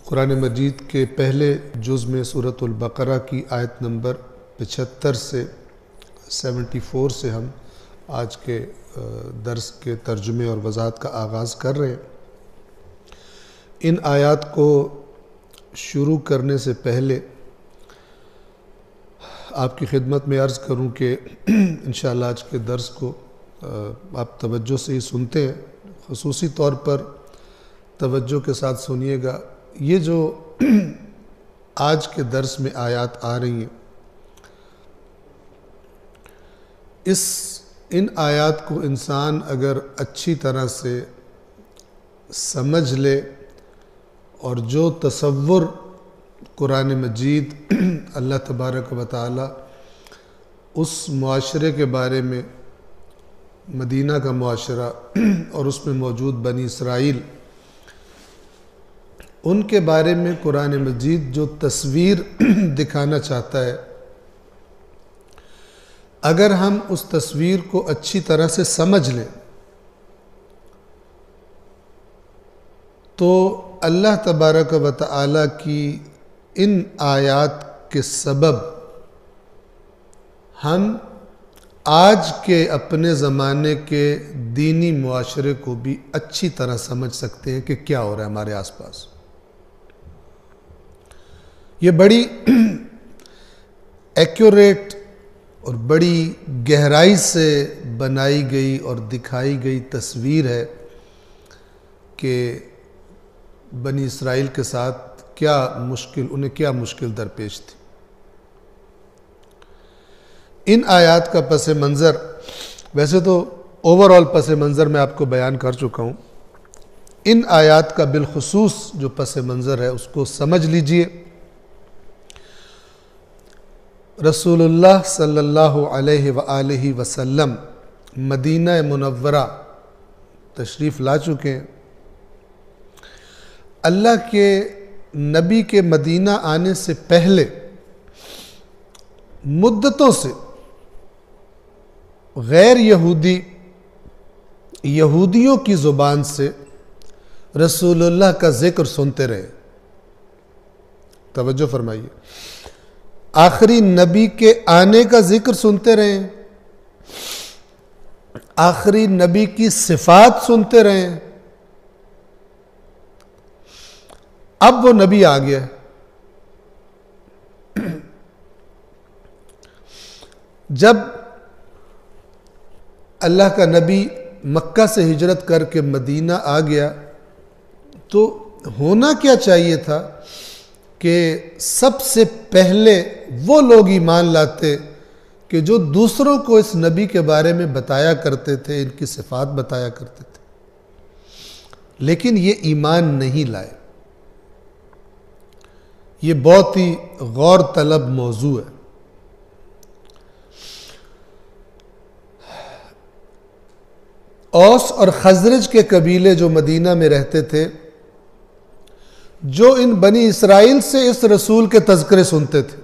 قرآن مجید کے پہلے جز میں سورۃ البقرہ کی آیت نمبر 75 سے 74 سے ہم آج کے درس کے ترجمے اور وضاحت کا آغاز کر رہے ہیں۔ ان آیات کو شروع کرنے سے پہلے آپ کی خدمت میں عرض کروں کہ انشاءاللہ آج کے درس کو آپ توجہ سے ہی سنتے ہیں، خصوصی طور پر توجہ کے ساتھ سنیے گا۔ یہ جو آج کے درس میں آیات آ رہی ہیں، ان آیات کو انسان اگر اچھی طرح سے سمجھ لے اور جو تصور قرآن مجید اللہ تبارک و تعالی اس معاشرے کے بارے میں، مدینہ کا معاشرہ اور اس میں موجود بنی اسرائیل، ان کے بارے میں قرآن مجید جو تصویر دکھانا چاہتا ہے، اگر ہم اس تصویر کو اچھی طرح سے سمجھ لیں تو اللہ تبارک و تعالی کی ان آیات کے سبب ہم آج کے اپنے زمانے کے دینی معاشرے کو بھی اچھی طرح سمجھ سکتے ہیں کہ کیا ہو رہا ہے ہمارے آس پاس۔ یہ بڑی ایکوریٹ اور بڑی گہرائی سے بنائی گئی اور دکھائی گئی تصویر ہے کہ بنی اسرائیل کے ساتھ انہیں کیا مشکل درپیش تھی۔ ان آیات کا پس منظر، ویسے تو اوورآل پس منظر میں آپ کو بیان کر چکا ہوں، ان آیات کا بالخصوص جو پس منظر ہے اس کو سمجھ لیجئے۔ رسول اللہ صلی اللہ علیہ وآلہ وسلم مدینہ منورہ تشریف لا چکے ہیں۔ اللہ کے نبی کے مدینہ آنے سے پہلے مدتوں سے غیر یہودیوں کی زبان سے رسول اللہ کا ذکر سنتے رہے۔ توجہ فرمائیے، آخری نبی کے آنے کا ذکر سنتے رہے، آخری نبی کی صفات سنتے رہے۔ اب وہ نبی آ گیا ہے، جب اللہ کا نبی مکہ سے ہجرت کر کے مدینہ آ گیا تو ہونا کیا چاہیے تھا کہ سب سے پہلے وہ لوگ ایمان لاتے کہ جو دوسروں کو اس نبی کے بارے میں بتایا کرتے تھے، ان کی صفات بتایا کرتے تھے، لیکن یہ ایمان نہیں لائے۔ یہ بہت ہی غور طلب موضوع ہے۔ اوس اور خزرج کے قبیلے جو مدینہ میں رہتے تھے، جو ان بنی اسرائیل سے اس رسول کے تذکرے سنتے تھے،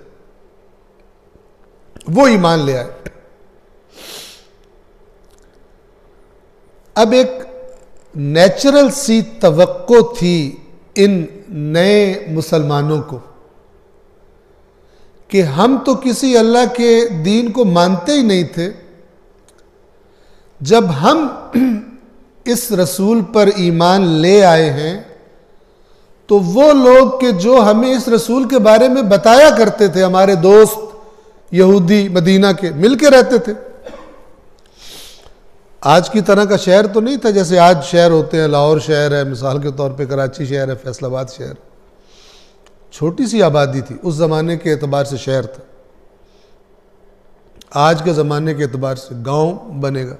وہ ایمان لے آئے۔ اب ایک نیچرل سی توقع تھی ان نئے مسلمانوں کو کہ ہم تو کسی اللہ کے دین کو مانتے ہی نہیں تھے، جب ہم اس رسول پر ایمان لے آئے ہیں تو وہ لوگ کہ جو ہمیں اس رسول کے بارے میں بتایا کرتے تھے، ہمارے دوست یہودی مدینہ کے مل کے رہتے تھے۔ آج کی طرح کا شہر تو نہیں تھا جیسے آج شہر ہوتے ہیں، لاہور شہر ہے مثال کے طور پہ، کراچی شہر ہے، فیصل آباد شہر، چھوٹی سی آبادی تھی، اس زمانے کے اعتبار سے شہر تھا، آج کے زمانے کے اعتبار سے گاؤں بنے گا،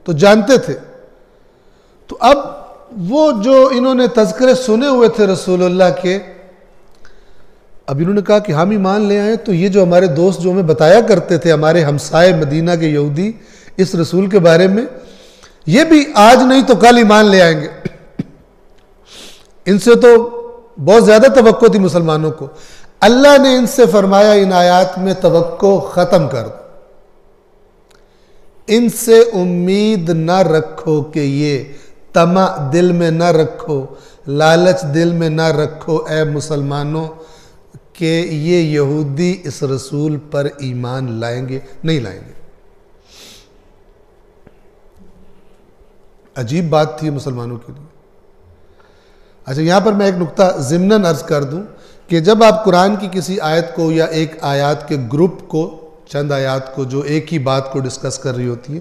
تو جانتے تھے۔ تو اب وہ جو انہوں نے تذکرے سنے ہوئے تھے رسول اللہ کے، اب انہوں نے کہا کہ ہم ایمان لے آئیں تو یہ جو ہمارے دوست جو ہمیں بتایا کرتے تھے، ہمارے ہمسائے مدینہ کے یہودی اس رسول کے بارے میں، یہ بھی آج نہیں تو کل ایمان لے آئیں گے۔ ان سے تو بہت زیادہ توقع تھی مسلمانوں کو۔ اللہ نے ان سے فرمایا ان آیات میں توقع ختم کر دو، ان سے امید نہ رکھو کہ یہ طمع دل میں نہ رکھو، لالچ دل میں نہ رکھو اے مسلمانوں کہ یہ یہودی اس رسول پر ایمان لائیں گے، نہیں لائیں گے۔ عجیب بات تھی مسلمانوں کے لیے۔ اچھا، یہاں پر میں ایک نقطہ ضمناً عرض کر دوں کہ جب آپ قرآن کی کسی آیت کو یا ایک آیات کے گروپ کو، چند آیات کو جو ایک ہی بات کو ڈسکس کر رہی ہوتی ہیں،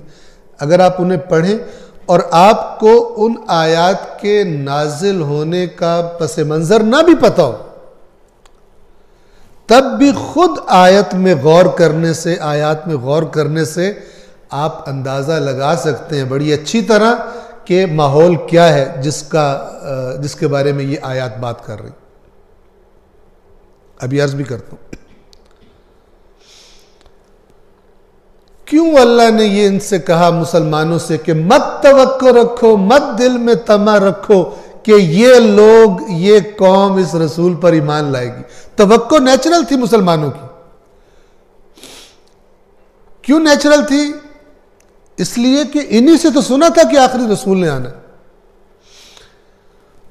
اگر آپ انہیں پڑھیں اور آپ کو ان آیات کے نازل ہونے کا پس منظر نہ بھی پتہ ہو، تب بھی خود آیت میں غور کرنے سے، آیات میں غور کرنے سے آپ اندازہ لگا سکتے ہیں بڑی اچھی طرح کہ ماحول کیا ہے جس کے بارے میں یہ آیات بات کر رہی۔ ابھی عرض بھی کرتا ہوں، کیوں اللہ نے یہ ان سے کہا مسلمانوں سے کہ مت توقع رکھو، مت دل میں طمع رکھو کہ یہ لوگ، یہ قوم اس رسول پر ایمان لائے گی۔ توقع نیچرل تھی مسلمانوں کی۔ کیوں نیچرل تھی؟ اس لیے کہ انہی سے تو سنا تھا کہ آخری رسول نے آنا،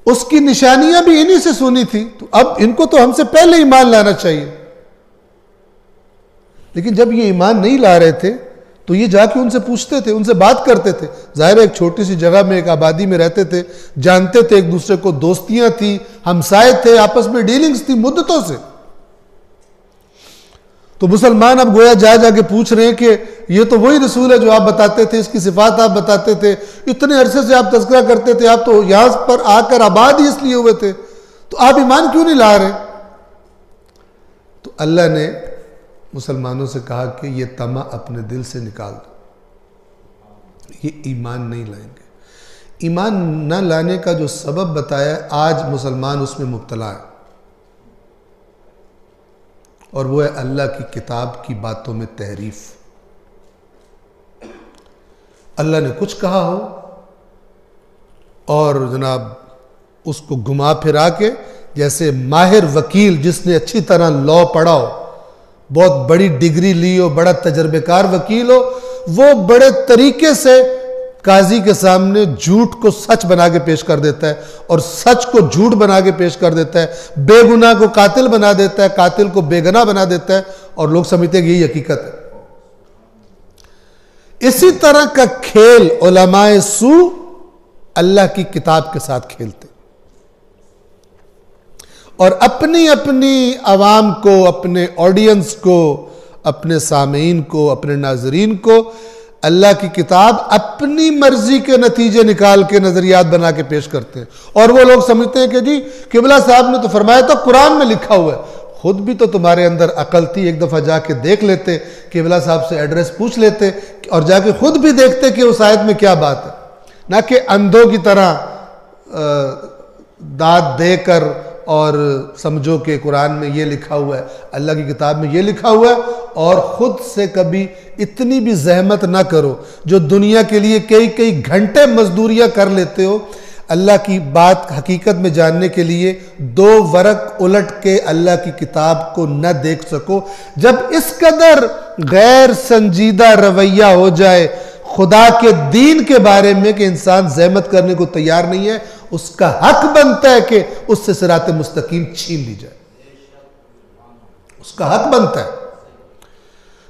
اس کی نشانیاں بھی انہی سے سنی تھی، تو اب ان کو تو ہم سے پہلے ایمان لانا چاہیے۔ لیکن جب یہ ایمان نہیں لا رہے تھے تو یہ جا کے ان سے پوچھتے تھے، ان سے بات کرتے تھے۔ ظاہر ہے ایک چھوٹی سی جگہ میں، ایک آبادی میں رہتے تھے، جانتے تھے ایک دوسرے کو، دوستیاں تھی، ہمسائے تھے، آپس میں ڈیلنگز تھی مدتوں سے۔ تو مسلمان اب گویا جا جا کے پوچھ رہے ہیں کہ یہ تو وہی رسول ہے جو آپ بتاتے تھے، اس کی صفات آپ بتاتے تھے، اتنے عرصے سے آپ تذکرہ کرتے تھے، آپ تو یہاں پر آ کر آباد ہی اس لیے ہوئے تھے، تو آپ ایمان کیوں نہیں لا رہے؟ تو اللہ نے مسلمانوں سے کہا کہ یہ طمع اپنے دل سے نکال دو، یہ ایمان نہیں لائیں گے۔ ایمان نہ لانے کا جو سبب بتایا، آج مسلمان اس میں مبتلا ہے، اور وہ ہے اللہ کی کتاب کی باتوں میں تحریف۔ اللہ نے کچھ کہا ہو اور جناب اس کو گھما پھرا کے، جیسے ماہر وکیل جس نے اچھی طرح لا پڑھا ہو، بہت بڑی ڈگری لی ہو، بڑا تجربہ کار وکیل ہو، وہ بڑے طریقے سے قاضی کے سامنے جھوٹ کو سچ بنا کے پیش کر دیتا ہے، اور سچ کو جھوٹ بنا کے پیش کر دیتا ہے، بے گناہ کو قاتل بنا دیتا ہے، قاتل کو بے گناہ بنا دیتا ہے، اور لوگ سمجھتے ہیں کہ یہی حقیقت ہے۔ اسی طرح کا کھیل علماء سو اللہ کی کتاب کے ساتھ کھیلتے، اور اپنی اپنی عوام کو، اپنے آڈینس کو، اپنے سامعین کو، اپنے ناظرین کو اللہ کی کتاب اپنی مرضی کے نتیجے نکال کے نظریات بنا کے پیش کرتے ہیں، اور وہ لوگ سمجھتے ہیں کہ جی قبلہ صاحب نے تو فرمایا تھا، قرآن میں لکھا ہوا ہے۔ خود بھی تو تمہارے اندر عقل تھی، ایک دفعہ جا کے دیکھ لیتے، قبلہ صاحب سے ایڈریس پوچھ لیتے، اور جا کے خود بھی دیکھتے کہ اس آیت میں کیا بات ہے، نہ کہ اندھوں کی طرح داد دے کر اور سمجھو کہ قرآن میں یہ لکھا ہوا ہے، اللہ کی کتاب میں یہ لکھا ہوا ہے، اور خود سے کبھی اتنی بھی زحمت نہ کرو جو دنیا کے لیے کئی گھنٹے مزدوریاں کر لیتے ہو، اللہ کی بات حقیقت میں جاننے کے لیے 2 ورق الٹ کے اللہ کی کتاب کو نہ دیکھ سکو۔ جب اس قدر غیر سنجیدہ رویہ ہو جائے خدا کے دین کے بارے میں کہ انسان زحمت کرنے کو تیار نہیں ہے، اس کا حق بنتا ہے کہ اس سے صراط مستقیم چھین لی جائے، اس کا حق بنتا ہے۔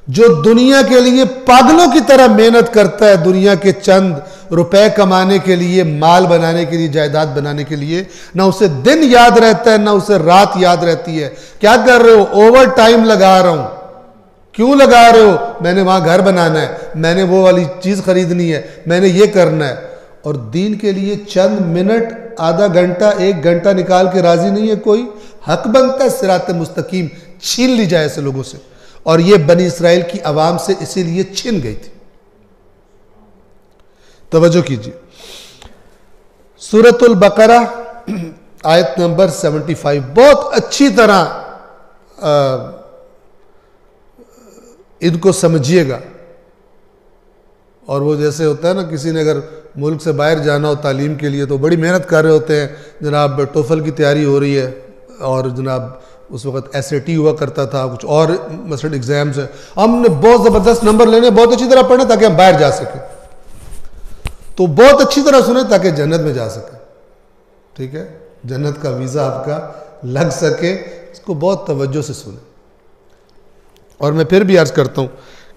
جو دنیا کے لیے پاگلوں کی طرح محنت کرتا ہے، دنیا کے چند روپے کمانے کے لیے، مال بنانے کے لیے، جائیداد بنانے کے لیے، نہ اسے دن یاد رہتا ہے نہ اسے رات یاد رہتی ہے۔ کیا کر رہے ہو؟ اوور ٹائم لگا رہا ہوں۔ کیوں لگا رہے ہو؟ میں نے وہاں گھر بنانا ہے، میں نے وہ والی چیز خریدنی ہے، میں نے یہ کرنا ہے۔ اور دین کے لیے چند منٹ، آدھا گھنٹہ، 1 گھنٹہ نکال کے راضی نہیں ہے کوئی؟ حق بنتا ہے صراط مستقیم چھین لی جائے ایسے لوگوں سے، اور یہ بنی اسرائیل کی عوام سے اسی لیے چھن گئی تھی۔ توجہ کیجیے، سورۃ البقرہ آیت نمبر 75 بہت اچھی طرح ان کو سمجھیے گا۔ اور وہ جیسے ہوتا ہے نا، کسی نے اگر ملک سے باہر جانا ہو تعلیم کے لیے تو بڑی محنت کر رہے ہوتے ہیں، جناب ٹوفل کی تیاری ہو رہی ہے، اور جناب اس وقت SAT ہوا کرتا تھا، کچھ اور مثلا ایگزامز ہیں، ہم نے بہت زبردست نمبر لینے، بہت اچھی طرح پڑھنا تاکہ ہم باہر جا سکیں۔ تو بہت اچھی طرح سنیں تاکہ جنت میں جا سکے. ٹھیک ہے, جنت کا ویزا آپ کا لگ سکے, اس کو بہت توجہ سے سنیں. اور میں پھر بھی عرض کرتا ہوں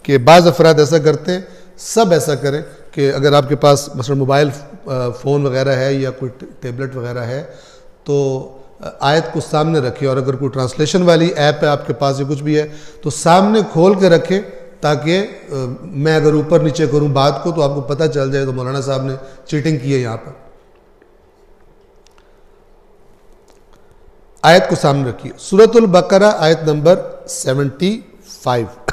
کہ بعض افراد ایسا کرتے ہیں, سب ایسا کریں کہ اگر آپ کے پاس مثلا موبائل فون وغیرہ ہے یا کوئی ٹیبلٹ وغیرہ ہے تو آیت کو سامنے رکھیں, اور اگر کوئی ٹرانسلیشن والی ایپ ہے آپ کے پاس یا کچھ بھی ہے تو سامنے کھول کے رکھیں, تاکہ میں اگر اوپر نیچے کروں بات کو تو آپ کو پتہ چل جائے تو مولانا صاحب نے چیٹنگ کی ہے یہاں پر. آیت کو سامنے رکھیے, سورۃ البقرہ آیت نمبر 75.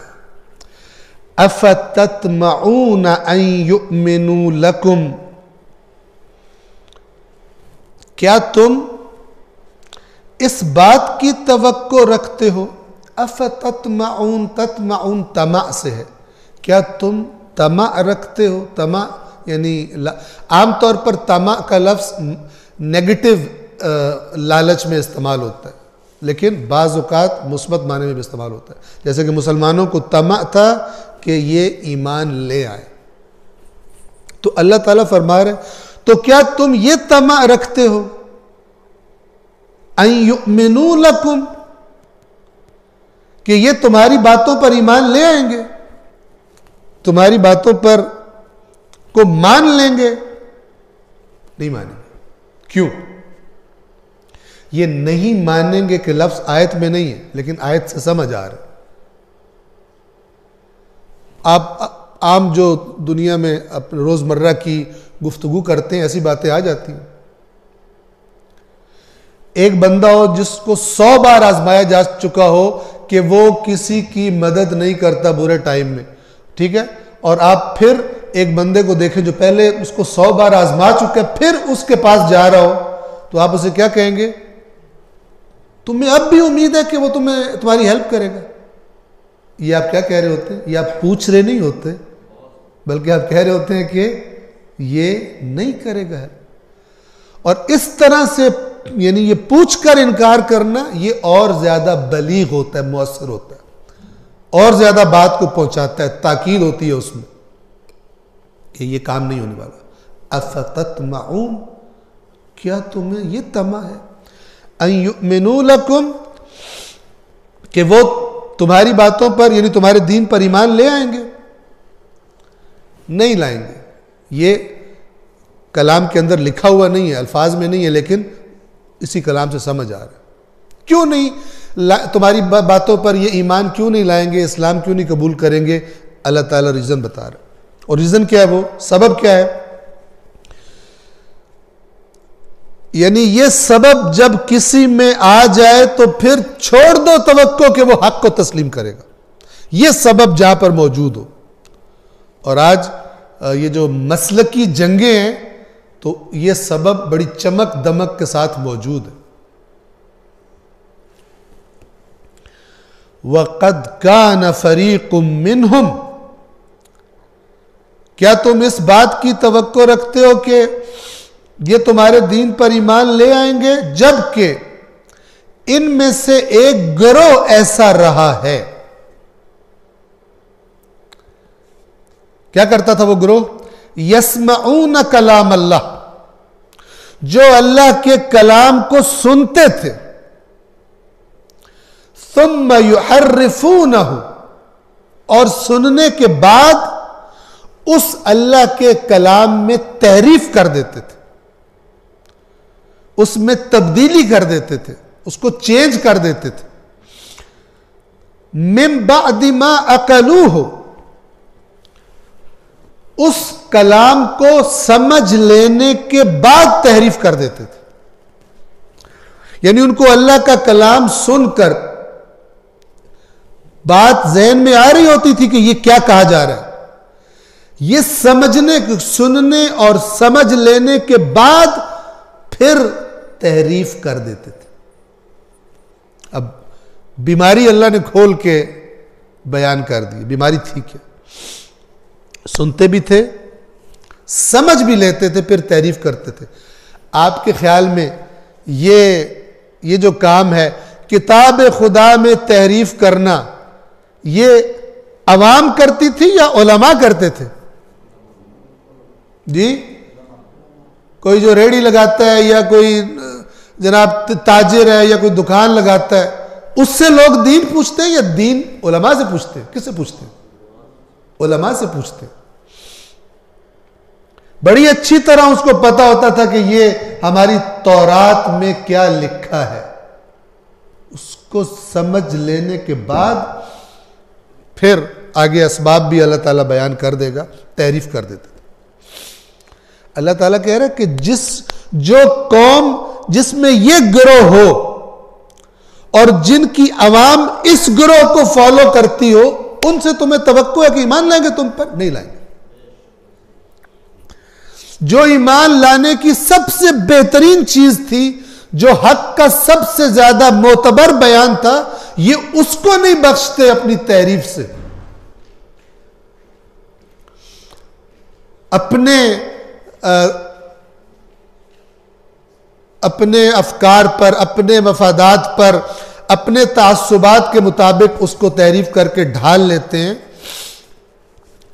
افتطمعون ان یؤمنوا لکم, کیا تم اس بات کی توقع رکھتے ہو, افتطمعون, تطمعون طمع سے ہے, کیا تم طمع رکھتے ہو. طمع یعنی عام طور پر طمع کا لفظ نیگیٹو لالچ میں استعمال ہوتا ہے, لیکن بعض اوقات مثبت معنی میں بھی استعمال ہوتا ہے. جیسے کہ مسلمانوں کو طمع تھا کہ یہ ایمان لے آئے, تو اللہ تعالیٰ فرما رہے تو کیا تم یہ طمع رکھتے ہو ان یؤمنوا لکم, کہ یہ تمہاری باتوں پر ایمان لے آئیں گے, تمہاری باتوں پر کو مان لیں گے؟ نہیں مانیں گے. کیوں یہ نہیں مانیں گے کہ لفظ آیت میں نہیں ہے لیکن آیت سے سمجھ آ رہا ہے. آپ عام جو دنیا میں اپنے روزمرہ کی گفتگو کرتے ہیں ایسی باتیں آ جاتی ہیں. ایک بندہ ہو جس کو 100 بار آزمایا جا چکا ہو کہ وہ کسی کی مدد نہیں کرتا برے ٹائم میں, ٹھیک ہے, اور آپ پھر ایک بندے کو دیکھیں جو پہلے اس کو 100 بار آزما چکا ہے, پھر اس کے پاس جا رہا ہو تو آپ اسے کیا کہیں گے؟ تمہیں اب بھی امید ہے کہ وہ تمہاری ہیلپ کرے گا. یہ آپ کیا کہہ رہے ہوتے ہیں؟ یہ آپ پوچھ رہے نہیں ہوتے بلکہ آپ کہہ رہے ہوتے ہیں کہ یہ نہیں کرے گا. اور اس طرح سے یعنی یہ پوچھ کر انکار کرنا یہ اور زیادہ بلیغ ہوتا ہے, مؤثر ہوتا ہے, اور زیادہ بات کو پہنچاتا ہے, تاکید ہوتی ہے اس میں کہ یہ کام نہیں ہونے والا. افتطمعون, کیا تمہیں یہ طمع ہے ان یؤمنوا لکم, کہ وہ تمہاری باتوں پر یعنی تمہارے دین پر ایمان لے آئیں گے؟ نہیں لائیں گے. یہ کلام کے اندر لکھا ہوا نہیں ہے, الفاظ میں نہیں ہے, لیکن اسی کلام سے سمجھ آ رہا ہے. کیوں نہیں تمہاری باتوں پر یہ ایمان کیوں نہیں لائیں گے, اسلام کیوں نہیں قبول کریں گے؟ اللہ تعالیٰ ریزن بتا رہا ہے. اور ریزن کیا ہے, وہ سبب کیا ہے؟ یعنی یہ سبب جب کسی میں آ جائے تو پھر چھوڑ دو توقع کہ وہ حق کو تسلیم کرے گا. یہ سبب جہاں پر موجود ہو. اور آج یہ جو مسلکی جنگیں ہیں تو یہ سبب بڑی چمک دمک کے ساتھ موجود ہے. وَقَدْ كَانَ فَرِيقٌ مِّنْهُمْ, کیا تم اس بات کی توقع رکھتے ہو کہ یہ تمہارے دین پر ایمان لے آئیں گے جبکہ ان میں سے ایک گروہ ایسا رہا ہے. کیا کرتا تھا وہ گروہ؟ یسمعون کلام اللہ, جو اللہ کے کلام کو سنتے تھے, ثم یحرفونہ, اور سننے کے بعد اس اللہ کے کلام میں تحریف کر دیتے تھے, اس میں تبدیلی کر دیتے تھے, اس کو چینج کر دیتے تھے. من بعد ما عقلوہ, اس کلام کو سمجھ لینے کے بعد تحریف کر دیتے تھے. یعنی ان کو اللہ کا کلام سن کر بات ذہن میں آ رہی ہوتی تھی کہ یہ کیا کہا جا رہا ہے, یہ سمجھنے, سننے اور سمجھ لینے کے بعد پھر تحریف کر دیتے تھے. اب بیماری اللہ نے کھول کے بیان کر دی. بیماری تھی کیا؟ سنتے بھی تھے, سمجھ بھی لیتے تھے, پھر تحریف کرتے تھے. آپ کے خیال میں یہ جو کام ہے کتاب خدا میں تحریف کرنا, یہ عوام کرتی تھی یا علماء کرتے تھے؟ جی کوئی جو ریڑھی لگاتا ہے یا کوئی جناب تاجر ہے یا کوئی دکان لگاتا ہے، اس سے لوگ دین پوچھتے ہیں یا دین علماء سے پوچھتے ہیں؟ کس سے پوچھتے ہیں؟ علماء سے پوچھتے ہیں۔ بڑی اچھی طرح اس کو پتا ہوتا تھا کہ یہ ہماری تورات میں کیا لکھا ہے، اس کو سمجھ لینے کے بعد پھر آگے اسباب بھی اللہ تعالیٰ بیان کر دے گا، تحریف کر دیتے تھے۔ اللہ تعالیٰ کہہ رہا ہے کہ جو قوم جس میں یہ گروہ ہو اور جن کی عوام اس گروہ کو فالو کرتی ہو، ان سے تمہیں توقع ہے کہ ایمان لائیں گے تم پر؟ نہیں لائیں گے۔ جو ایمان لانے کی سب سے بہترین چیز تھی، جو حق کا سب سے زیادہ معتبر بیان تھا، یہ اس کو نہیں بخشتے اپنی تحریف سے۔ اپنے افکار پر، اپنے مفادات پر، اپنے تعصبات کے مطابق اس کو تحریف کر کے ڈھال لیتے ہیں۔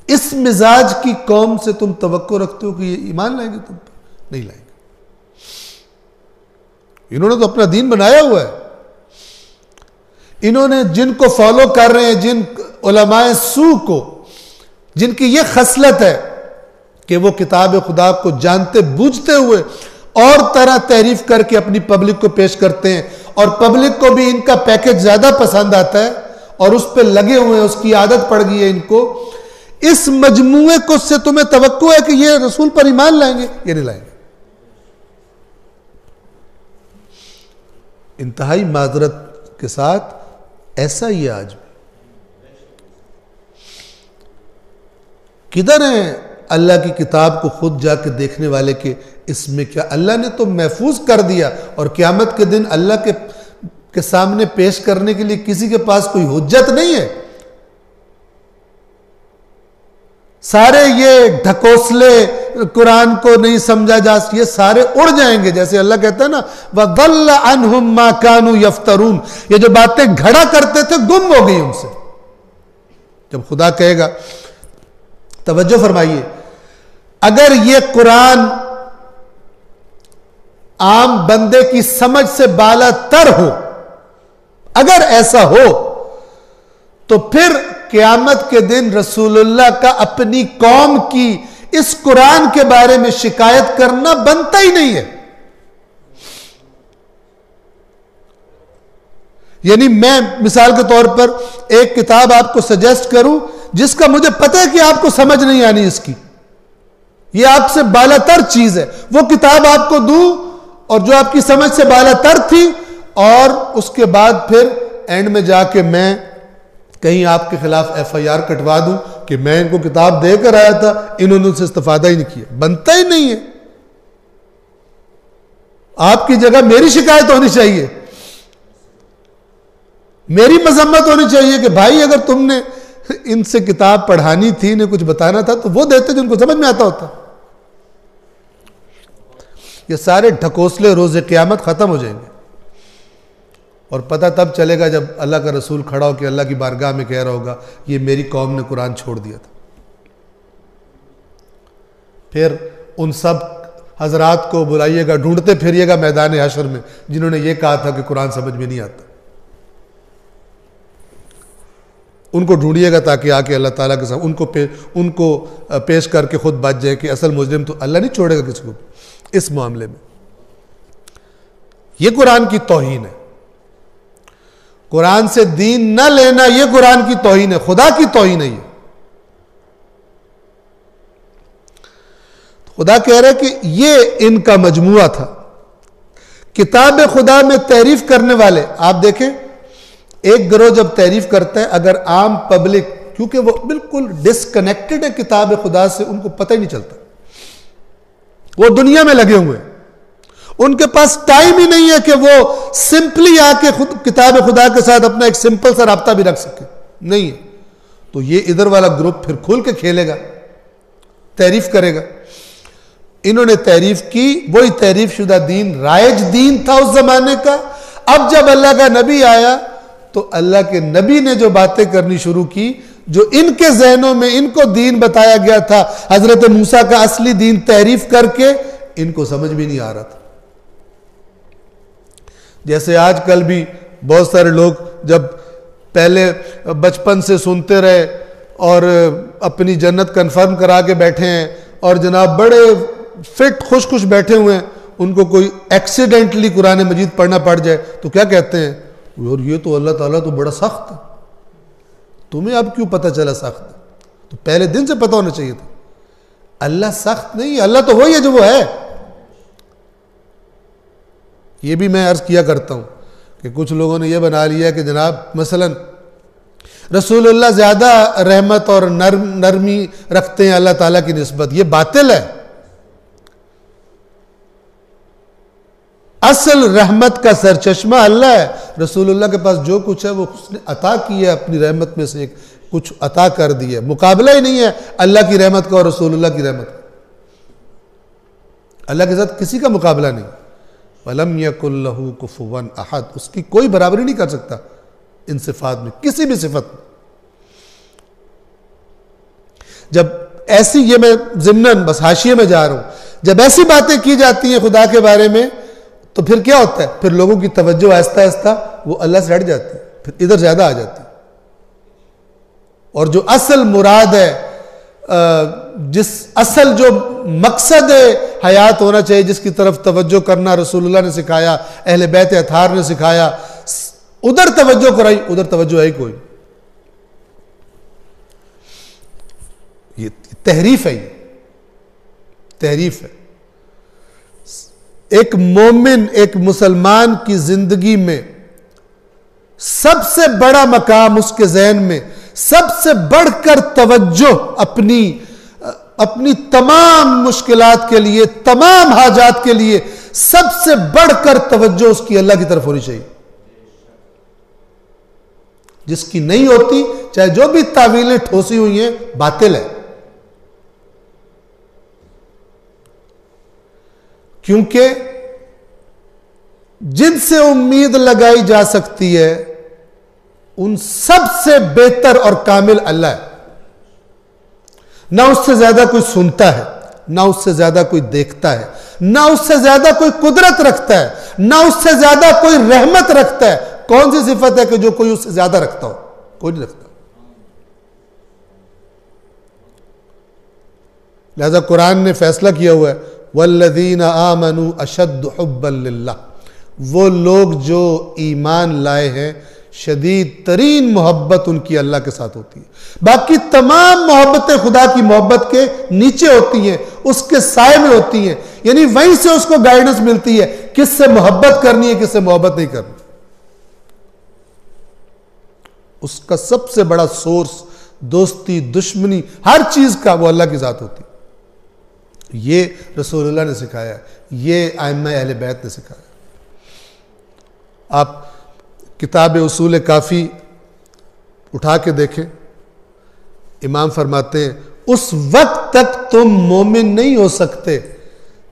اس مزاج کی قوم سے تم توقع رکھتے ہو کہ یہ ایمان لائیں گے تم پر؟ نہیں لائیں گے۔ انہوں نے تو اپنا دین بنایا ہوا ہے۔ انہوں نے جن کو فالو کر رہے ہیں، جن علماء سو کو، جن کی یہ خصلت ہے کہ وہ کتاب خدا کو جانتے بوجھتے ہوئے اور طرح تحریف کر کے اپنی پبلک کو پیش کرتے ہیں، اور پبلک کو بھی ان کا پیکج زیادہ پسند آتا ہے اور اس پہ لگے ہوئے ہیں، اس کی عادت پڑ گئی ہے ان کو، اس مجموعے کو سے تمہیں توقع ہے کہ یہ رسول پر ایمان لائیں گے؟ یہ نہیں لائیں گے۔ انتہائی معذرت کے ساتھ ایسا ہی ہے آج بھی۔ کدھر ہیں اللہ کی کتاب کو خود جا کے دیکھنے والے کہ اس میں کیا؟ اللہ نے تو محفوظ کر دیا، اور قیامت کے دن اللہ کے سامنے پیش کرنے کے لیے کسی کے پاس کوئی حجت نہیں ہے۔ سارے یہ ڈھکوسلے قرآن کو نہیں سمجھا جا، یہ سارے اڑ جائیں گے، جیسے اللہ کہتا ہے نا وَضَلَّ عَنْهُمْ مَا كَانُوا يَفْتَرُونَ، یہ جو باتیں گھڑا کرتے تھے گم ہو گئی ان سے۔ جب خدا کہے گا، توجہ فرمائیے، اگر یہ قرآن عام بندے کی سمجھ سے بالا تر ہو، اگر ایسا ہو، تو پھر قیامت کے دن رسول اللہ کا اپنی قوم کی اس قرآن کے بارے میں شکایت کرنا بنتا ہی نہیں ہے۔ یعنی میں مثال کے طور پر ایک کتاب آپ کو سجیسٹ کروں جس کا مجھے پتہ ہے کہ آپ کو سمجھ نہیں آنی اس کی، یہ آپ سے بالا تر چیز ہے، وہ کتاب آپ کو دوں اور جو آپ کی سمجھ سے بالا تر تھی، اور اس کے بعد پھر اینڈ میں جا کے میں کہیں آپ کے خلاف FIR کٹوا دوں کہ میں ان کو کتاب دے کر آیا تھا، انہوں نے اس سے استفادہ ہی نہیں کیا۔ بنتا ہی نہیں ہے۔ آپ کی جگہ میری شکایت ہونی چاہیے، میری مذمت ہونی چاہیے کہ بھائی اگر تم نے ان سے کتاب پڑھانی تھی، انہیں کچھ بتانا تھا تو وہ دیتے جو ان کو سمجھ میں آتا ہوتا۔ یہ سارے ڈھکوسلے روز قیامت ختم ہو جائیں گے، اور پتہ تب چلے گا جب اللہ کا رسول کھڑا ہو کے اللہ کی بارگاہ میں کہہ رہا ہوگا یہ میری قوم نے قرآن چھوڑ دیا تھا۔ پھر ان سب حضرات کو بلائیے گا، ڈھونڈتے پھریے گا میدان حشر میں جنہوں نے یہ کہا تھا کہ قرآن سمجھ میں نہیں آتا، ان کو ڈھونڈیے گا تاکہ آ کے اللہ تعالیٰ کے ساتھ ان کو پیش کر کے خود بچ جائے کہ اصل مجرم تو اللہ نہیں چھوڑے گا کسی کو اس معاملے میں۔ یہ قرآن کی توہین ہے۔ قرآن سے دین نہ لینا یہ قرآن کی توہین ہے، خدا کی توہین ہے۔ یہ خدا کہہ رہے کہ یہ ان کا مجموعہ تھا۔ کتاب خدا میں تعریف کرنے والے، آپ دیکھیں ایک گروہ جب تعریف کرتا ہے، اگر عام پبلک، کیونکہ وہ بالکل ڈسکنیکٹڈ ہے کتاب خدا سے، ان کو پتہ ہی نہیں چلتا، وہ دنیا میں لگے ہوئے ہیں، ان کے پاس ٹائم ہی نہیں ہے کہ وہ سمپلی آ کے کتاب خدا کے ساتھ اپنا ایک سمپل سا رابطہ بھی رکھ سکے، نہیں ہے۔ تو یہ ادھر والا گروپ پھر کھل کے کھیلے گا، تعریف کرے گا۔ انہوں نے تعریف کی، وہی تعریف شدہ دین رائج دین تھا اس زمانے کا۔ اب جب اللہ کا نبی آیا تو اللہ کے نبی نے جو باتیں کرنی شروع کی، جو ان کے ذہنوں میں ان کو دین بتایا گیا تھا، حضرت موسیٰ کا اصلی دین تعریف کر کے ان کو سمجھ بھی نہیں آ رہا تھا. جیسے آج کل بھی بہت سارے لوگ جب پہلے بچپن سے سنتے رہے اور اپنی جنت کنفرم کرا کے بیٹھے ہیں اور جناب بڑے فٹ خوش بیٹھے ہوئے ہیں, ان کو کوئی ایکسیڈنٹلی قرآن مجید پڑھنا پڑ جائے تو کیا کہتے ہیں, اور یہ تو اللہ تعالیٰ تو بڑا سخت ہے, تمہیں اب کیوں پتہ چلا سخت ہے؟ تو پہلے دن سے پتہ ہونا چاہیے تھا. اللہ سخت نہیں ہے, اللہ تو وہی ہے جو وہ ہے. یہ بھی میں عرض کیا کرتا ہوں کہ کچھ لوگوں نے یہ بنا لیا کہ جناب مثلا رسول اللہ زیادہ رحمت اور نرمی رکھتے ہیں اللہ تعالیٰ کی نسبت. یہ باطل ہے. اصل رحمت کا سرچشمہ اللہ ہے. رسول اللہ کے پاس جو کچھ ہے وہ اس نے عطا کیا ہے, اپنی رحمت میں سے کچھ عطا کر دی ہے. مقابلہ ہی نہیں ہے اللہ کی رحمت کا اور رسول اللہ کی رحمت کا. اللہ کے ساتھ کسی کا مقابلہ نہیں. وَلَمْ يَكُنْ لَهُ كُفُوًا أَحَدٌ, اس کی کوئی برابری نہیں کر سکتا ان صفات میں, کسی بھی صفت میں. جب ایسی, یہ میں ضمناً بس حاشیے میں جا رہا ہوں, جب ایسی باتیں کی جاتی ہیں خدا کے بارے میں تو پھر کیا ہوتا ہے, پھر لوگوں کی توجہ آہستہ آہستہ وہ اللہ سے ہٹ جاتی ہے, پھر ادھر زیادہ آ جاتی ہے. اور جو اصل مراد ہے, جس اصل جو مقصد حیات ہونا چاہیے, جس کی طرف توجہ کرنا رسول اللہ نے سکھایا, اہل بیت اطہار نے سکھایا, ادھر توجہ کرائی, ادھر توجہ ہے کوئی. یہ تحریف ہے, یہ تحریف ہے. ایک مومن, ایک مسلمان کی زندگی میں سب سے بڑا مقام اس کے ذہن میں, سب سے بڑھ کر توجہ اپنی تمام مشکلات کے لیے, تمام حاجات کے لیے سب سے بڑھ کر توجہ اس کی اللہ کی طرف ہونی چاہیے. جس کی نہیں ہوتی, چاہے جو بھی تعویلیں ٹھوسی ہوئی ہیں, باطل ہے. کیونکہ جن سے امید لگائی جا سکتی ہے ان سب سے بہتر اور کامل اللہ ہے. نہ اس سے زیادہ کوئی سنتا ہے, نہ اس سے زیادہ کوئی دیکھتا ہے, نہ اس سے زیادہ کوئی قدرت رکھتا ہے, نہ اس سے زیادہ کوئی رحمت رکھتا ہے. کون سی صفت ہے کہ جو کوئی اس سے زیادہ رکھتا ہو؟ کوئی نہیں رکھتا. لہذا قرآن نے فیصلہ کیا ہوا ہے, وَالَّذِينَ آمَنُوا أَشَدُّ حُبًّا لِلَّهِ, وہ لوگ جو ایمان لائے ہیں شدید ترین محبت ان کی اللہ کے ساتھ ہوتی ہے. باقی تمام محبتیں خدا کی محبت کے نیچے ہوتی ہیں, اس کے سائے میں ہوتی ہیں. یعنی وہیں سے اس کو گائیڈنس ملتی ہے کس سے محبت کرنی ہے, کس سے محبت نہیں کرنی. اس کا سب سے بڑا سورس دوستی, دشمنی, ہر چیز کا وہ اللہ کی ذات ہوتی ہے. یہ رسول اللہ نے سکھایا ہے, یہ ائمہ اہل بیت نے سکھایا. آپ کتاب اصول کافی اٹھا کے دیکھیں, امام فرماتے ہیں اس وقت تک تم مومن نہیں ہو سکتے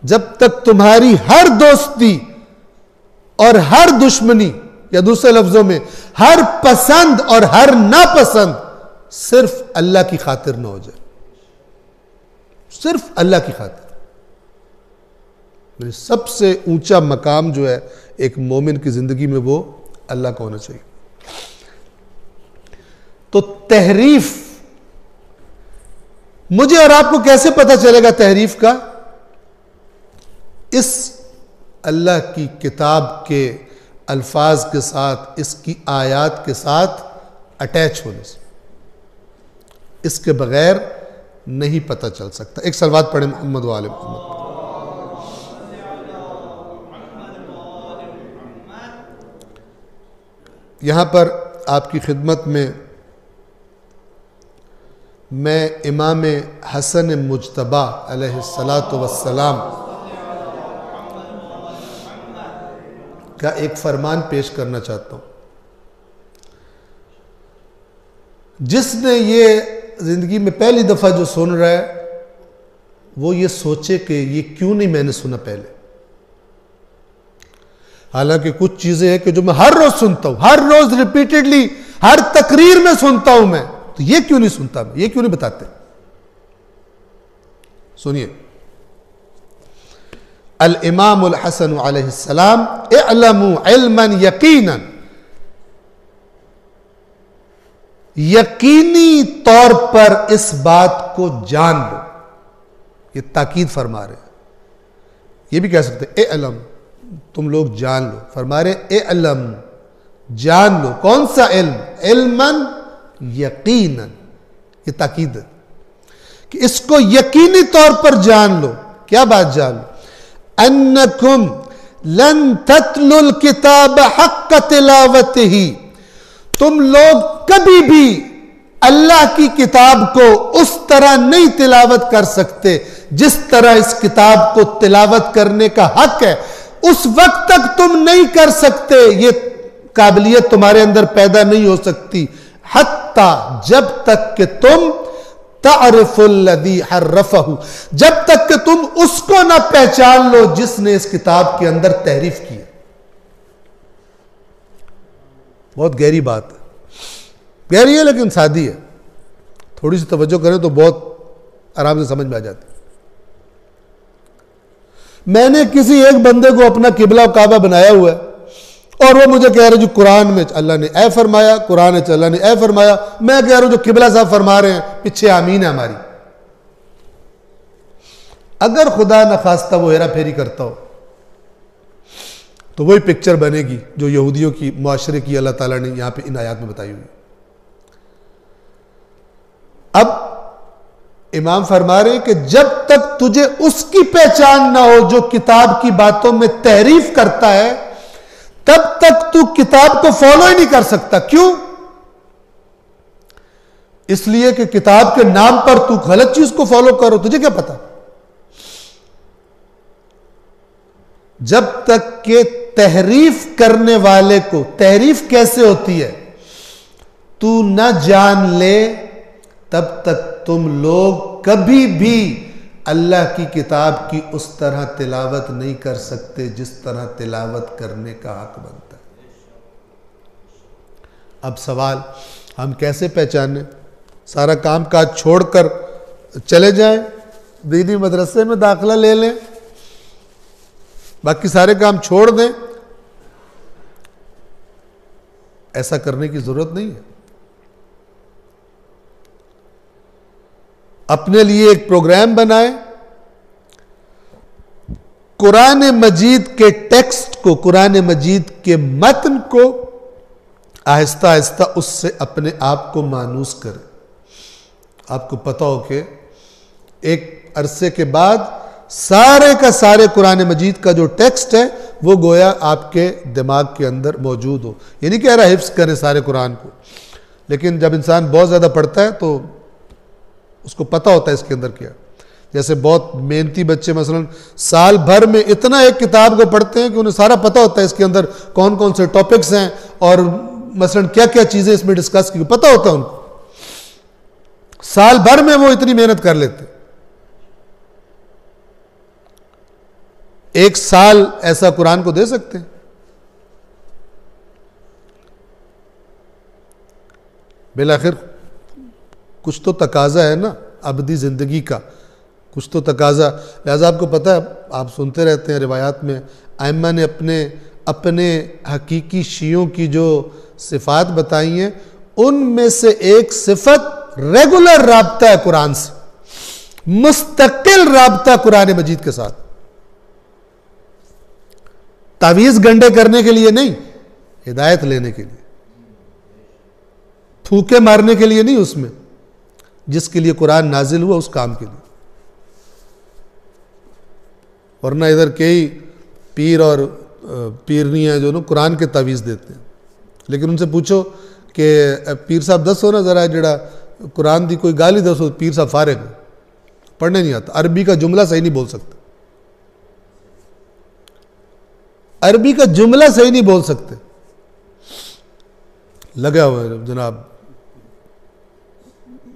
جب تک تمہاری ہر دوستی اور ہر دشمنی, یا دوسرے لفظوں میں ہر پسند اور ہر ناپسند صرف اللہ کی خاطر نہ ہو جائے. صرف اللہ کی خاطر. سب سے اونچا مقام جو ہے ایک مومن کی زندگی میں وہ اللہ کا ہونا چاہیے. تو تحریف, مجھے اور آپ کو کیسے پتہ چلے گا تحریف کا؟ اس اللہ کی کتاب کے الفاظ کے ساتھ, اس کی آیات کے ساتھ اٹیچ ہونے سے. اس کے بغیر نہیں پتہ چل سکتا. ایک صلوات پڑھیں محمد و آل محمد. یہاں پر آپ کی خدمت میں امام حسن مجتبی علیہ السلام کا ایک فرمان پیش کرنا چاہتا ہوں. جس نے یہ زندگی میں پہلی دفعہ جو سن رہا ہے وہ یہ سوچے کہ یہ کیوں نہیں میں نے سنا پہلے. حالانکہ کچھ چیزیں ہیں کہ جو میں ہر روز سنتا ہوں, ہر روز ریپیٹڈلی, ہر تقریر میں سنتا ہوں میں, تو یہ کیوں نہیں سنتا, میں یہ کیوں نہیں بتاتے. سنیے, الامام الحسن علیہ السلام اعلموا علما یقینا، یقینی طور پر اس بات کو جان لو. یہ تاکید فرما رہے ہیں. یہ بھی کہہ سکتے ہیں اعلم، تم لوگ جان لو. فرما رہے اعلم، جان لو. کون سا علم؟ علما یقینا. یہ تاکید ہے کہ اس کو یقینی طور پر جان لو. کیا بات جان لو؟ انکم لن تتلوا الکتاب حق تلاوتہ، تم لوگ کبھی بھی اللہ کی کتاب کو اس طرح نہیں تلاوت کر سکتے جس طرح اس کتاب کو تلاوت کرنے کا حق ہے. اس وقت تک تم نہیں کر سکتے، یہ قابلیت تمہارے اندر پیدا نہیں ہو سکتی حتی جب تک کہ تم تعرف الذی حرفہ، جب تک کہ تم اس کو نہ پہچان لو جس نے اس کتاب کے اندر تحریف کی. بہت گہری بات ہے، گہری ہے لیکن سادی ہے. تھوڑی سی توجہ کریں تو بہت آرام سے سمجھ میں آ جاتی. میں نے کسی ایک بندے کو اپنا قبلہ و کعبہ بنایا ہوا ہے اور وہ مجھے کہہ رہے جو قرآن میں اللہ نے اے فرمایا، قرآن میں اللہ نے اے فرمایا. میں کہہ رہا ہوں جو قبلہ صاحب فرما رہے ہیں پیچھے آمین ہے ہماری. اگر خدا نخواستہ وہ ہیرا پھیری کرتا ہو تو وہی پکچر بنے گی جو یہودیوں کی معاشرے کی اللہ تعالیٰ نے یہاں پہ ان آیات میں بتائی ہوئی. اب امام فرما رہے ہیں کہ جب تک تجھے اس کی پہچان نہ ہو جو کتاب کی باتوں میں تحریف کرتا ہے تب تک تو کتاب کو فالو ہی نہیں کر سکتا. کیوں؟ اس لیے کہ کتاب کے نام پر تو غلط چیز کو فالو کرو، تجھے کیا پتا؟ جب تک کہ تحریف کرنے والے کو تحریف کیسے ہوتی ہے تو نہ جان لے تب تک تم لوگ کبھی بھی اللہ کی کتاب کی اس طرح تلاوت نہیں کر سکتے جس طرح تلاوت کرنے کا حق بنتا ہے. اب سوال، ہم کیسے پہچانے؟ سارا کام کاج چھوڑ کر چلے جائیں، دینی مدرسے میں داخلہ لے لیں، باقی سارے کام چھوڑ دیں؟ ایسا کرنے کی ضرورت نہیں ہے. اپنے لیے ایک پروگرام بنائیں، قرآن مجید کے ٹیکسٹ کو، قرآن مجید کے متن کو آہستہ آہستہ اس سے اپنے آپ کو مانوس کریں. آپ کو پتہ ہو کہ ایک عرصے کے بعد سارے کا سارے قرآن مجید کا جو ٹیکسٹ ہے وہ گویا آپ کے دماغ کے اندر موجود ہو. یہ نہیں کہہ رہا حفظ کریں سارے قرآن کو، لیکن جب انسان بہت زیادہ پڑھتا ہے تو اس کو پتہ ہوتا ہے اس کے اندر کیا. جیسے بہت محنتی بچے مثلا سال بھر میں اتنا ایک کتاب کو پڑھتے ہیں کہ انہیں سارا پتہ ہوتا ہے اس کے اندر کون کون سے ٹاپکس ہیں اور مثلا کیا کیا چیزیں اس میں ڈسکس کی، پتہ ہوتا ہے ان کو. سال بھر میں وہ اتنی محنت کر لیتے. ایک سال ایسا قرآن کو دے سکتے ہیں. بالآخر کچھ تو تقاضا ہے نا ابدی زندگی کا، کچھ تو تقاضا. لہذا آپ کو پتہ ہے، آپ سنتے رہتے ہیں روایات میں ائمہ نے اپنے حقیقی شیعوں کی جو صفات بتائی ہیں ان میں سے ایک صفت ریگولر رابطہ ہے قرآن سے، مستقل رابطہ قرآن مجید کے ساتھ. تعویذ گنڈے کرنے کے لیے نہیں، ہدایت لینے کے لیے، پھوکے مارنے کے لیے نہیں، اس میں جس کے لیے قرآن نازل ہوا اس کام کے لیے. ورنہ ادھر کئی پیر اور پیرنی ہیں جو نا قرآن کے تعویذ دیتے ہیں، لیکن ان سے پوچھو کہ پیر صاحب دسو نا ذرا جڑا قرآن دی کوئی گالی دسو، پیر صاحب فارغ ہے، پڑھنے نہیں آتا، عربی کا جملہ صحیح نہیں بول سکتے، عربی کا جملہ صحیح نہیں بول سکتے. لگا ہوا ہے جناب،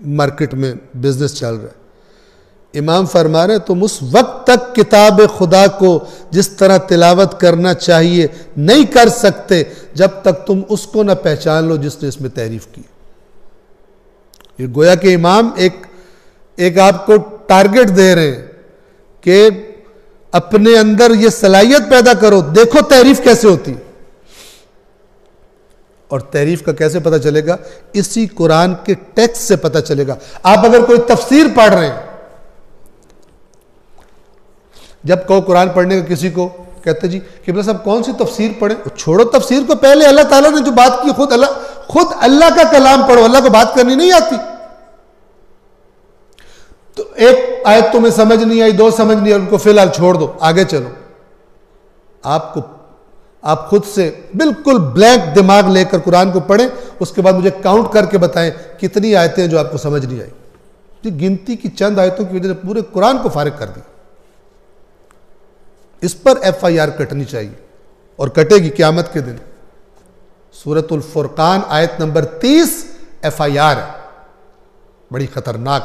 مارکیٹ میں بزنس چل رہا ہے. امام فرما رہے ہیں تم اس وقت تک کتاب خدا کو جس طرح تلاوت کرنا چاہیے نہیں کر سکتے جب تک تم اس کو نہ پہچان لو جس نے اس میں تحریف کی. یہ گویا کہ امام ایک آپ کو ٹارگٹ دے رہے ہیں کہ اپنے اندر یہ صلاحیت پیدا کرو، دیکھو تعریف کیسے ہوتی ہے. اور تعریف کا کیسے پتہ چلے گا؟ اسی قرآن کے ٹیکسٹ سے پتہ چلے گا. آپ اگر کوئی تفسیر پڑھ رہے ہیں، جب کہو قرآن پڑھنے کا کسی کو، کہتے جی قبلہ صاحب کون سی تفسیر پڑھیں؟ چھوڑو تفسیر کو، پہلے اللہ تعالیٰ نے جو بات کی خود اللہ کا کلام پڑھو. اللہ کو بات کرنی نہیں آتی تو ایک آیت تمہیں سمجھ نہیں آئی، دو سمجھ نہیں آئی، ان کو فی الحال چھوڑ دو، آگے چلو. آپ خود سے بالکل بلینک دماغ لے کر قرآن کو پڑھیں، اس کے بعد مجھے کاؤنٹ کر کے بتائیں کتنی آیتیں جو آپ کو سمجھ نہیں آئی. جی گنتی کی چند آیتوں کی وجہ سے پورے قرآن کو فارغ کر دی. اس پر ایف آئی آر کٹنی چاہیے، اور کٹے گی قیامت کے دن. سورۃ الفرقان آیت نمبر 30 ایف آئی آر ہے، بڑی خطرناک.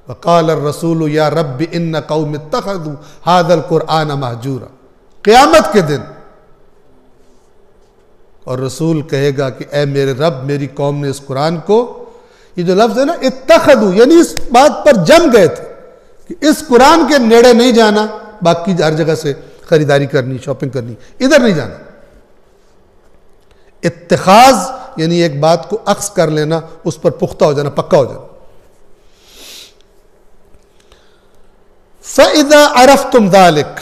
وقال الرسول یا رب ان قوم اتخذوا هذا القرآن مہجورا. قیامت کے دن اور رسول کہے گا کہ اے میرے رب، میری قوم نے اس قرآن کو، یہ جو لفظ ہے نا اتخذوا، یعنی اس بات پر جم گئے تھے کہ اس قرآن کے نیڑے نہیں جانا، باقی ہر جگہ سے خریداری کرنی، شاپنگ کرنی، ادھر نہیں جانا. اتخاذ یعنی ایک بات کو اخذ کر لینا، اس پر پختہ ہو جانا، پکا ہو جانا. فَإِذَا عَرَفْتُمْ ذَلِكَ،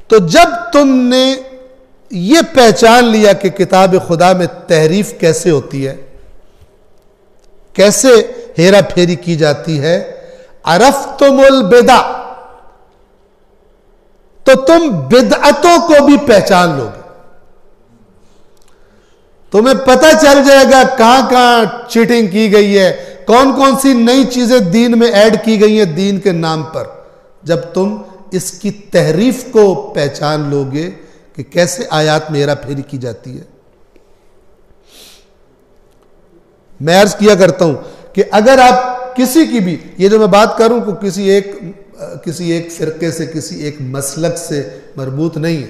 تو جب تم نے یہ پہچان لیا کہ کتاب خدا میں تحریف کیسے ہوتی ہے، کیسے ہیرا پھیری کی جاتی ہے، عَرَفْتُمُ الْبِدَعَ، تو تم بدعتوں کو بھی پہچان لو گے. تمہیں پتہ چل جائے گا کہاں کہاں چیٹنگ کی گئی ہے، کون کون سی نئی چیزیں دین میں ایڈ کی گئی ہیں دین کے نام پر. جب تم اس کی تحریف کو پہچان لو گے کہ کیسے آیات میں ہیرا پھیری کی جاتی ہے. میں عرض کیا کرتا ہوں کہ اگر آپ کسی کی بھی، یہ جو میں بات کروں کہ کسی ایک فرقے سے، کسی ایک مسلک سے مربوط نہیں ہے.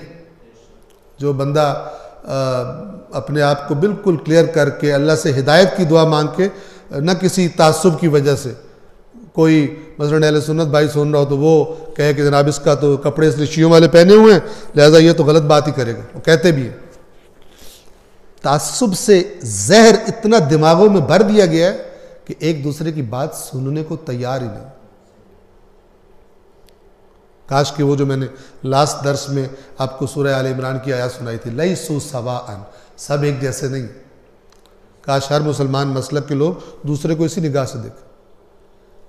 جو بندہ اپنے آپ کو بالکل کلیئر کر کے اللہ سے ہدایت کی دعا مانگ کے، نہ کسی تعصب کی وجہ سے، کوئی مثلا اہل سنت بھائی سن رہا ہو تو وہ کہے کہ جناب اس کا تو کپڑے اس لیے شیعوں والے پہنے ہوئے ہیں لہذا یہ تو غلط بات ہی کرے گا، وہ کہتے بھی ہیں. تعصب سے زہر اتنا دماغوں میں بھر دیا گیا ہے کہ ایک دوسرے کی بات سننے کو تیار ہی نہیں. کاش کہ وہ جو میں نے لاسٹ درس میں آپ کو سورہ آل عمران کی آیات سنائی تھی، لیسوا سواء، سب ایک جیسے نہیں. کاش ہر مسلمان مسلک کے لوگ دوسرے کو اسی نگاہ سے دیکھیں.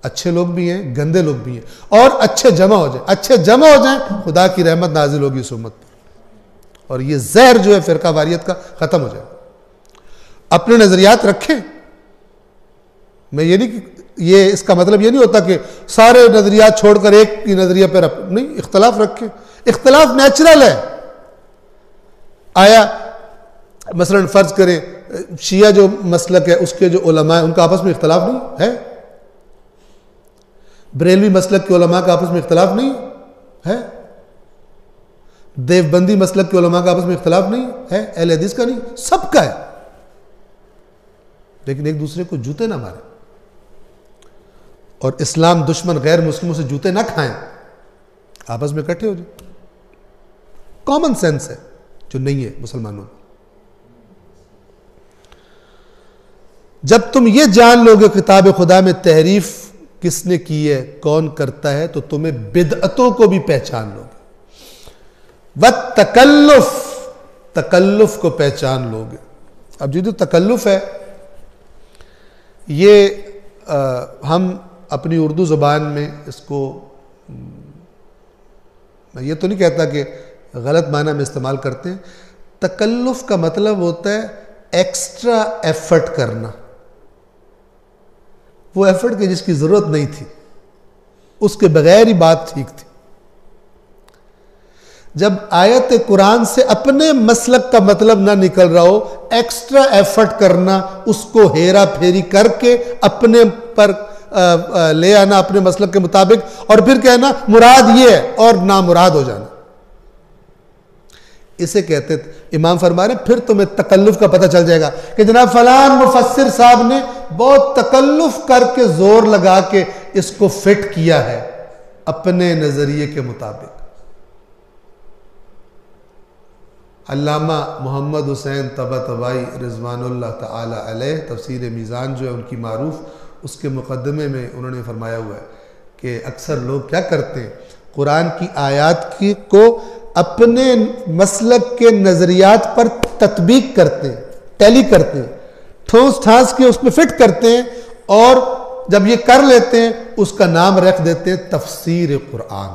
اچھے لوگ بھی ہیں، گندے لوگ بھی ہیں، اور اچھے جمع ہو جائیں. اچھے جمع ہو جائیں، خدا کی رحمت نازل ہوگی اس امت پر، اور یہ زہر جو ہے فرقہ واریت کا ختم ہو جائے. اپنے نظریات رکھیں. میں یہ نہیں، یہ اس کا مطلب یہ نہیں ہوتا کہ سارے نظریات چھوڑ کر ایک ہی نظریہ پر نہیں، اختلاف رکھیں. اختلاف نیچرل ہے. آیا مثلا فرض کریں شیعہ جو مسلک ہے اس کے جو علماء ہیں ان کا آپس میں اختلاف نہیں ہے؟ بریلوی مسلک کے علماء کا آپس میں اختلاف نہیں ہے؟ دیوبندی مسلک کے علماء کا آپس میں اختلاف نہیں ہے؟ اہل حدیث کا نہیں، سب کا ہے. لیکن ایک دوسرے کو جوتے نہ ماریں، اور اسلام دشمن غیر مسلموں سے جوتے نہ کھائیں، آپس میں اکٹھے ہو جائیں. کامن سینس ہے جو نہیں ہے مسلمانوں میں. جب تم یہ جان لو گے کتاب خدا میں تحریف کس نے کی ہے، کون کرتا ہے، تو تمہیں بدعتوں کو بھی پہچان لو گے. والتکلف، تکلف کو پہچان لو گے. اب جو تکلف ہے یہ ہم اپنی اردو زبان میں اس کو، میں یہ تو نہیں کہتا کہ غلط معنی میں استعمال کرتے ہیں. تکلف کا مطلب ہوتا ہے ایکسٹرا ایفرٹ کرنا. وہ ایفرٹ کی جس کی ضرورت نہیں تھی، اس کے بغیر ہی بات ٹھیک تھی. جب آیت قرآن سے اپنے مسلک کا مطلب نہ نکل رہا ہو، ایکسٹرا ایفرٹ کرنا، اس کو ہیرا پھیری کر کے اپنے پر لے آنا اپنے مسلک کے مطابق، اور پھر کہنا مراد یہ ہے اور نامراد ہو جانا. اسے کہتے امام فرما رہے ہیں پھر تمہیں تکلف کا پتہ چل جائے گا کہ جناب فلان مفسر صاحب نے بہت تکلف کر کے زور لگا کے اس کو فٹ کیا ہے. اپنے نظریے کے مطابق. علامہ محمد حسین طباطبائی رضوان اللہ تعالی علیہ تفسیر میزان جو ہے ان کی معروف، اس کے مقدمے میں انہوں نے فرمایا ہوا ہے کہ اکثر لوگ کیا کرتے ہیں، قرآن کی آیات کو اپنے مسلک کے نظریات پر تطبیق کرتے ہیں، ٹیلی کرتے ہیں، ٹھوس ٹھاس کے اس میں فٹ کرتے ہیں، اور جب یہ کر لیتے ہیں اس کا نام رکھ دیتے ہیں تفسیر قرآن.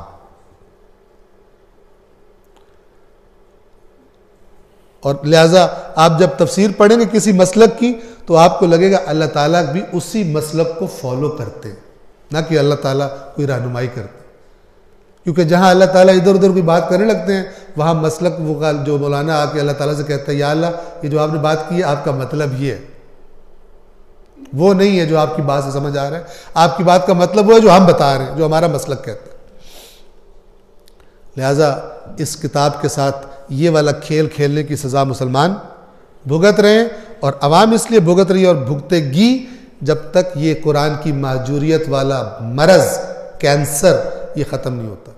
اور لہٰذا آپ جب تفسیر پڑھیں گے کسی مسلک کی تو آپ کو لگے گا اللہ تعالیٰ بھی اسی مسلک کو فالو کرتے ہیں، نہ کہ اللہ تعالیٰ کوئی رہنمائی کرتے. کیونکہ جہاں اللہ تعالیٰ ادھر ادھر کوئی بات کرنے لگتے ہیں وہاں مسلک وہ جو مولانا آ کے اللہ تعالیٰ سے کہتا ہے یا اللہ یہ جو آپ نے بات کی ہے آپ کا مطلب یہ ہے، وہ نہیں ہے جو آپ کی بات سے سمجھ آ رہا ہے. آپ کی بات کا مطلب وہ ہے جو ہم بتا رہے ہیں، جو ہمارا مسلک کہتا ہے. لہٰذا اس کتاب کے ساتھ یہ والا کھیل کھیلنے کی سزا مسلمان بھگت رہے ہیں، اور عوام اس لیے بھگت رہی اور بھگتے گی جب تک یہ قرآن کی مہجوریت والا مرض، کینسر یہ ختم نہیں ہوتا.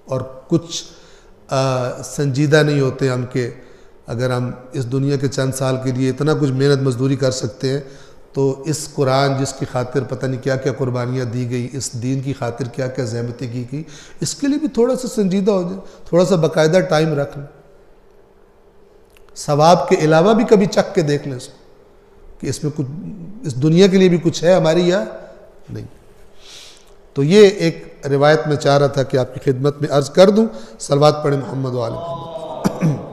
اور کچھ سنجیدہ نہیں ہوتے ہم کہ اگر ہم اس دنیا کے چند سال کے لیے اتنا کچھ محنت مزدوری کر سکتے ہیں تو اس قرآن جس کی خاطر پتہ نہیں کیا کیا قربانیاں دی گئی، اس دین کی خاطر کیا کیا زحمتیں کی گئی، اس کے لیے بھی تھوڑا سا سنجیدہ ہو جائے، تھوڑا سا باقاعدہ ٹائم رکھ لیں. ثواب کے علاوہ بھی کبھی چکھ کے دیکھ لیں اس کو کہ اس میں کچھ اس دنیا کے لیے بھی کچھ ہے ہماری یا نہیں. تو یہ ایک روایت میں چاہ رہا تھا کہ آپ کی خدمت میں عرض کر دوں. صلوات پڑھیں محمد و آل محمد.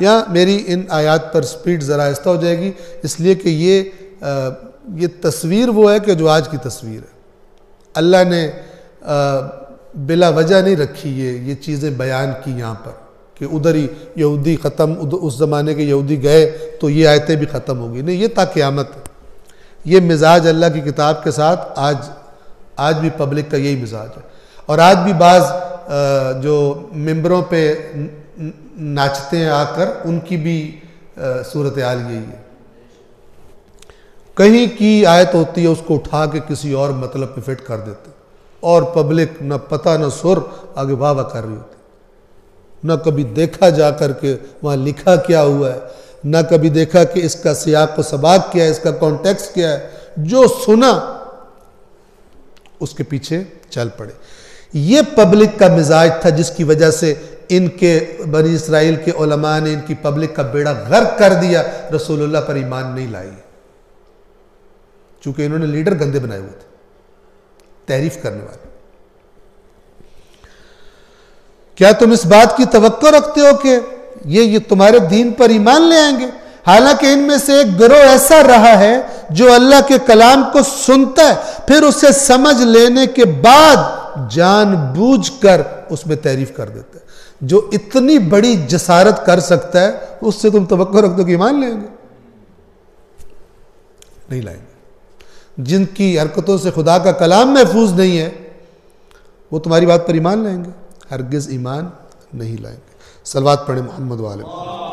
یہاں میری ان آیات پر سپیڈ ذرا آہستہ ہو جائے گی، اس لیے کہ یہ تصویر وہ ہے کہ جو آج کی تصویر ہے. اللہ نے بلا وجہ نہیں رکھی یہ چیزیں بیان کی یہاں پر کہ ادھر ہی یہودی ختم، اس زمانے کے یہودی گئے تو یہ آیتیں بھی ختم ہو گئی. نہیں، یہ تا قیامت ہے. یہ مزاج اللہ کی کتاب کے ساتھ آج بھی پبلک کا یہی مزاج ہے. اور آج بھی بعض جو ممبروں پہ ناچتے ہیں آ کر، ان کی بھی صورتحال یہی ہے. کہیں کی آیت ہوتی ہے اس کو اٹھا کے کسی اور مطلب پہ فٹ کر دیتے، اور پبلک نہ پتہ نہ سر آگے واہ واہ کر رہی ہوتی، نہ کبھی دیکھا جا کر کے وہاں لکھا کیا ہوا ہے، نہ کبھی دیکھا کہ اس کا سیاق و سباق کیا ہے، اس کا کانٹیکسٹ کیا ہے. جو سنا اس کے پیچھے چل پڑے. یہ پبلک کا مزاج تھا جس کی وجہ سے ان کے بنی اسرائیل کے علماء نے ان کی پبلک کا بیڑا غرق کر دیا، رسول اللہ پر ایمان نہیں لائی، چونکہ انہوں نے لیڈر گندے بنائے ہوئے تھے، تحریف کرنے والے. کیا تم اس بات کی توقع رکھتے ہو کہ یہ تمہارے دین پر ایمان لے آئیں گے؟ حالانکہ ان میں سے ایک گروہ ایسا رہا ہے جو اللہ کے کلام کو سنتا ہے پھر اسے سمجھ لینے کے بعد جان بوجھ کر اس میں تعریف کر دیتا ہے. جو اتنی بڑی جسارت کر سکتا ہے اس سے تم توقع رکھتے ہو کہ ایمان لیں گے؟ نہیں لائیں گے. جن کی حرکتوں سے خدا کا کلام محفوظ نہیں ہے وہ تمہاری بات پر ایمان لائیں گے؟ ہرگز ایمان نہیں لائیں گے. صلوات پڑھیں محمد و آل محمد.